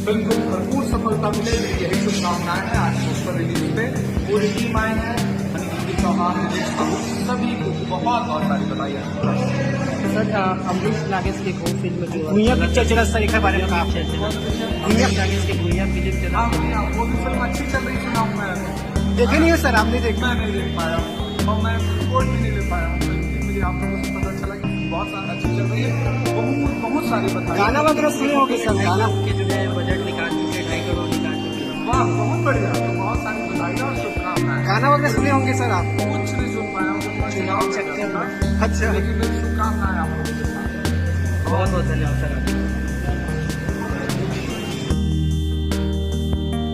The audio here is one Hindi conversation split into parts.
फिल्म को भरपूर सफलता मिले, मेरी यही शुभकामनाएं हैं। आज पोस्टर रिलीज पे पूरी टीम आई है, अनिल चौहान, निलेश साहू, सभी को बहुत सारी बधाई है। सर अमरीश नागेश की को फिल्म जो भूया पिक्चर चला सर, एक बारे में कहा आपने। अमरीश नागेश की भूया फिल्म चला, वो भी फिल्म अच्छी चल रही सुना हूँ मैं, देखे नहीं है सर, आपने देखा? मैं नहीं देख पाया और मैं रिपोर्ट भी नहीं ले पाया, लेकिन मुझे आप लोगों से पता चला कि बहुत सारा अच्छी चल रही है, बहुत सारी बधाई। गाना वगैरह सुने होगे सर? गाना के जो है बजट निकाल चुके, 2.5 करोड़ निकाल चुके। वाह, बहुत बढ़िया, बहुत सारी बधाई और शुभकामनाएं। गाना वगैरह सुने होंगे सर आप? कुछ नहीं सुन पाया हूँ, चुनाव चक्कर था, अच्छा, लेकिन मेरी शुभकामनाएं आप लोगों के साथ। बहुत बहुत धन्यवाद सर।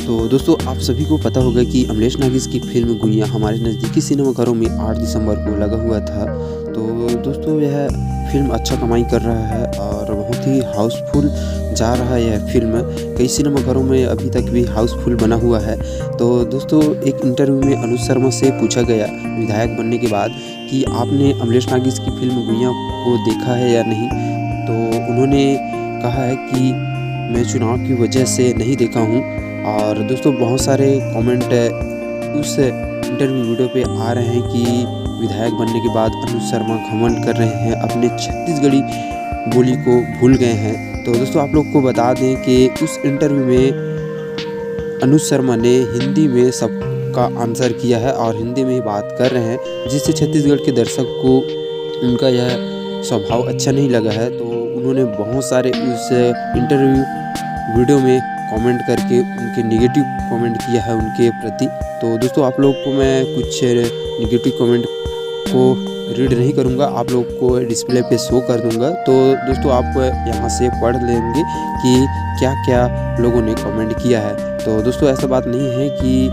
तो दोस्तों, आप सभी को पता होगा कि अमरीश नागेश की फिल्म गुइयाँ हमारे नज़दीकी सिनेमाघरों में 8 दिसंबर को लगा हुआ था। तो दोस्तों, यह फिल्म अच्छा कमाई कर रहा है और बहुत ही हाउसफुल जा रहा है यह फिल्म। कई सिनेमाघरों में अभी तक भी हाउसफुल बना हुआ है। तो दोस्तों, एक इंटरव्यू में अनुज शर्मा से पूछा गया विधायक बनने के बाद कि आपने अमरीश नागेश की फिल्म गुइयाँ को देखा है या नहीं। तो उन्होंने कहा है कि मैं चुनाव की वजह से नहीं देखा हूँ। और दोस्तों, बहुत सारे कमेंट उस इंटरव्यू वीडियो पे आ रहे हैं कि विधायक बनने के बाद अनुज शर्मा घमंड कर रहे हैं, अपने छत्तीसगढ़ी बोली को भूल गए हैं। तो दोस्तों, आप लोग को बता दें कि उस इंटरव्यू में अनुज शर्मा ने हिंदी में सबका आंसर किया है और हिंदी में ही बात कर रहे हैं, जिससे छत्तीसगढ़ के दर्शक को उनका यह स्वभाव अच्छा नहीं लगा है। तो उन्होंने बहुत सारे उस इंटरव्यू वीडियो में कमेंट करके उनके नेगेटिव कमेंट किया है उनके प्रति। तो दोस्तों, आप लोग को मैं कुछ नेगेटिव कमेंट को रीड नहीं करूंगा, आप लोग को डिस्प्ले पे शो कर दूंगा। तो दोस्तों, आप यहां से पढ़ लेंगे कि क्या क्या लोगों ने कमेंट किया है। तो दोस्तों, ऐसा बात नहीं है कि